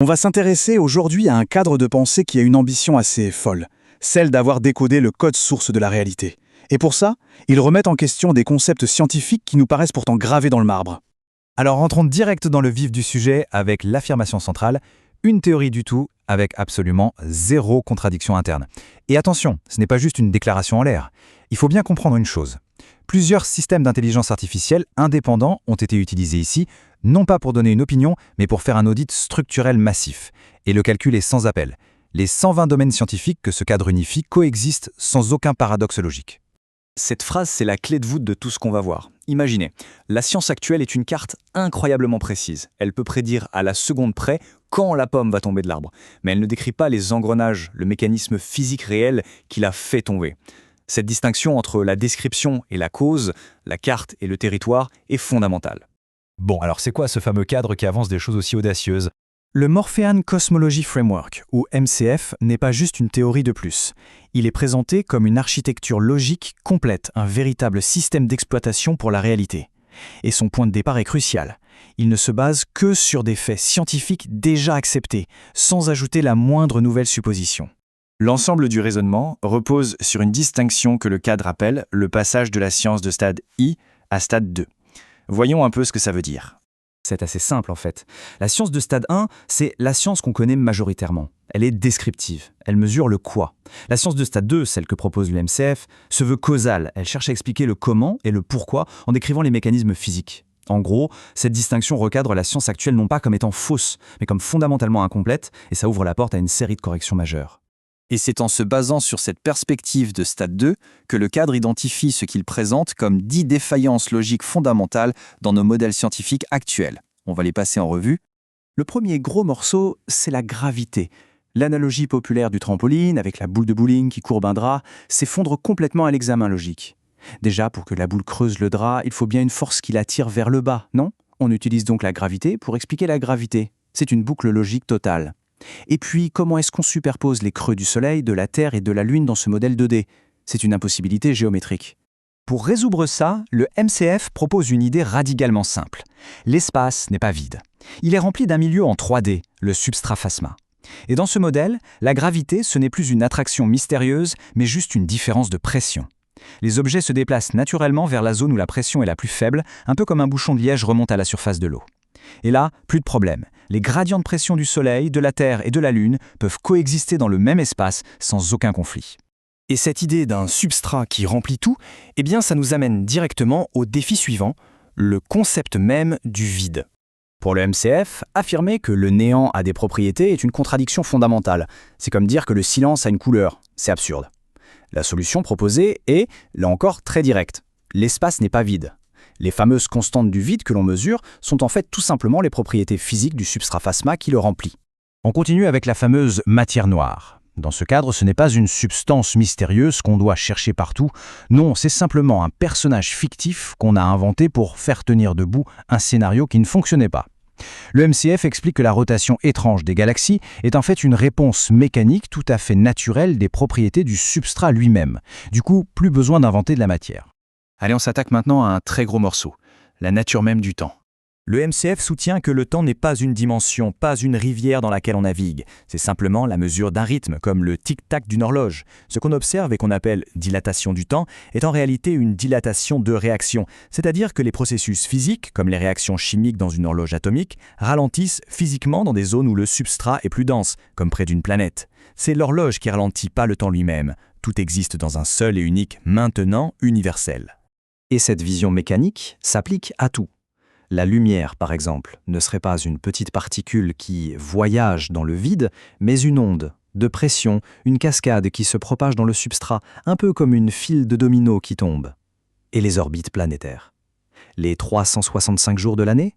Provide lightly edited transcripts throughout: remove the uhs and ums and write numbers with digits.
On va s'intéresser aujourd'hui à un cadre de pensée qui a une ambition assez folle, celle d'avoir décodé le code source de la réalité. Et pour ça, ils remettent en question des concepts scientifiques qui nous paraissent pourtant gravés dans le marbre. Alors rentrons direct dans le vif du sujet avec l'affirmation centrale, une théorie du tout avec absolument zéro contradiction interne. Et attention, ce n'est pas juste une déclaration en l'air. Il faut bien comprendre une chose. Plusieurs systèmes d'intelligence artificielle indépendants ont été utilisés ici, non pas pour donner une opinion, mais pour faire un audit structurel massif. Et le calcul est sans appel. Les 120 domaines scientifiques que ce cadre unifie coexistent sans aucun paradoxe logique. Cette phrase, c'est la clé de voûte de tout ce qu'on va voir. Imaginez, la science actuelle est une carte incroyablement précise. Elle peut prédire à la seconde près quand la pomme va tomber de l'arbre. Mais elle ne décrit pas les engrenages, le mécanisme physique réel qui la fait tomber. Cette distinction entre la description et la cause, la carte et le territoire, est fondamentale. Bon, alors c'est quoi ce fameux cadre qui avance des choses aussi audacieuses ? Le Morphean Cosmology Framework, ou MCF, n'est pas juste une théorie de plus. Il est présenté comme une architecture logique complète, un véritable système d'exploitation pour la réalité. Et son point de départ est crucial. Il ne se base que sur des faits scientifiques déjà acceptés, sans ajouter la moindre nouvelle supposition. L'ensemble du raisonnement repose sur une distinction que le cadre appelle le passage de la science de stade I à stade 2. Voyons un peu ce que ça veut dire. C'est assez simple en fait. La science de stade 1, c'est la science qu'on connaît majoritairement. Elle est descriptive, elle mesure le quoi. La science de stade 2, celle que propose le MCF, se veut causale. Elle cherche à expliquer le comment et le pourquoi en décrivant les mécanismes physiques. En gros, cette distinction recadre la science actuelle non pas comme étant fausse, mais comme fondamentalement incomplète, et ça ouvre la porte à une série de corrections majeures. Et c'est en se basant sur cette perspective de stade 2 que le cadre identifie ce qu'il présente comme 10 défaillances logiques fondamentales dans nos modèles scientifiques actuels. On va les passer en revue. Le premier gros morceau, c'est la gravité. L'analogie populaire du trampoline, avec la boule de bowling qui courbe un drap, s'effondre complètement à l'examen logique. Déjà, pour que la boule creuse le drap, il faut bien une force qui la tire vers le bas, non ? On utilise donc la gravité pour expliquer la gravité. C'est une boucle logique totale. Et puis, comment est-ce qu'on superpose les creux du Soleil, de la Terre et de la Lune dans ce modèle 2D ? C'est une impossibilité géométrique. Pour résoudre ça, le MCF propose une idée radicalement simple. L'espace n'est pas vide. Il est rempli d'un milieu en 3D, le substrat phasma. Et dans ce modèle, la gravité, ce n'est plus une attraction mystérieuse, mais juste une différence de pression. Les objets se déplacent naturellement vers la zone où la pression est la plus faible, un peu comme un bouchon de liège remonte à la surface de l'eau. Et là, plus de problème. Les gradients de pression du Soleil, de la Terre et de la Lune peuvent coexister dans le même espace sans aucun conflit. Et cette idée d'un substrat qui remplit tout, eh bien ça nous amène directement au défi suivant, le concept même du vide. Pour le MCF, affirmer que le néant a des propriétés est une contradiction fondamentale. C'est comme dire que le silence a une couleur. C'est absurde. La solution proposée est, là encore, très directe. L'espace n'est pas vide. Les fameuses constantes du vide que l'on mesure sont en fait tout simplement les propriétés physiques du substrat phasma qui le remplit. On continue avec la fameuse matière noire. Dans ce cadre, ce n'est pas une substance mystérieuse qu'on doit chercher partout. Non, c'est simplement un personnage fictif qu'on a inventé pour faire tenir debout un scénario qui ne fonctionnait pas. Le MCF explique que la rotation étrange des galaxies est en fait une réponse mécanique tout à fait naturelle des propriétés du substrat lui-même. Du coup, plus besoin d'inventer de la matière. Allez, on s'attaque maintenant à un très gros morceau, la nature même du temps. Le MCF soutient que le temps n'est pas une dimension, pas une rivière dans laquelle on navigue. C'est simplement la mesure d'un rythme, comme le tic-tac d'une horloge. Ce qu'on observe et qu'on appelle dilatation du temps est en réalité une dilatation de réaction, c'est-à-dire que les processus physiques, comme les réactions chimiques dans une horloge atomique, ralentissent physiquement dans des zones où le substrat est plus dense, comme près d'une planète. C'est l'horloge qui ralentit, pas le temps lui-même. Tout existe dans un seul et unique maintenant universel. Et cette vision mécanique s'applique à tout. La lumière, par exemple, ne serait pas une petite particule qui voyage dans le vide, mais une onde de pression, une cascade qui se propage dans le substrat, un peu comme une file de dominos qui tombe. Et les orbites planétaires. Les 365 jours de l'année ?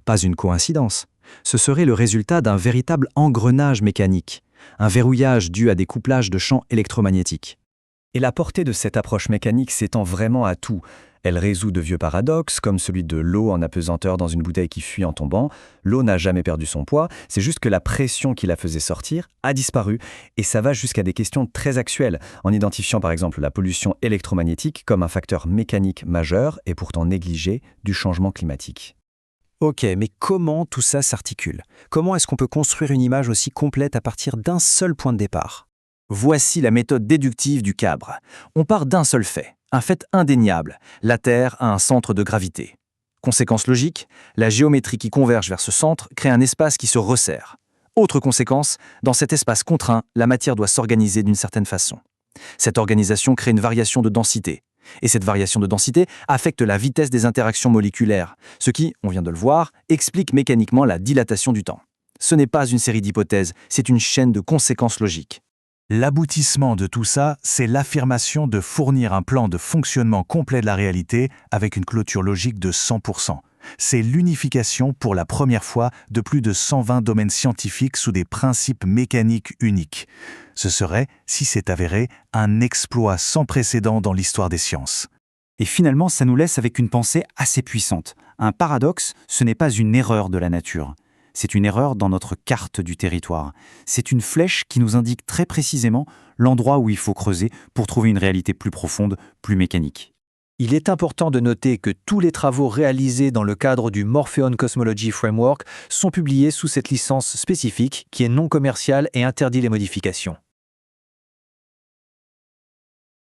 Pas une coïncidence. Ce serait le résultat d'un véritable engrenage mécanique, un verrouillage dû à des couplages de champs électromagnétiques. Et la portée de cette approche mécanique s'étend vraiment à tout. Elle résout de vieux paradoxes, comme celui de l'eau en apesanteur dans une bouteille qui fuit en tombant. L'eau n'a jamais perdu son poids, c'est juste que la pression qui la faisait sortir a disparu. Et ça va jusqu'à des questions très actuelles, en identifiant par exemple la pollution électromagnétique comme un facteur mécanique majeur et pourtant négligé du changement climatique. Ok, mais comment tout ça s'articule? Comment est-ce qu'on peut construire une image aussi complète à partir d'un seul point de départ? Voici la méthode déductive du Cabre. On part d'un seul fait, un fait indéniable. La Terre a un centre de gravité. Conséquence logique, la géométrie qui converge vers ce centre crée un espace qui se resserre. Autre conséquence, dans cet espace contraint, la matière doit s'organiser d'une certaine façon. Cette organisation crée une variation de densité. Et cette variation de densité affecte la vitesse des interactions moléculaires, ce qui, on vient de le voir, explique mécaniquement la dilatation du temps. Ce n'est pas une série d'hypothèses, c'est une chaîne de conséquences logiques. L'aboutissement de tout ça, c'est l'affirmation de fournir un plan de fonctionnement complet de la réalité avec une clôture logique de 100%. C'est l'unification pour la première fois de plus de 120 domaines scientifiques sous des principes mécaniques uniques. Ce serait, si c'est avéré, un exploit sans précédent dans l'histoire des sciences. Et finalement, ça nous laisse avec une pensée assez puissante. Un paradoxe, ce n'est pas une erreur de la nature. C'est une erreur dans notre carte du territoire. C'est une flèche qui nous indique très précisément l'endroit où il faut creuser pour trouver une réalité plus profonde, plus mécanique. Il est important de noter que tous les travaux réalisés dans le cadre du Morpheon Cosmology Framework sont publiés sous cette licence spécifique qui est non commerciale et interdit les modifications.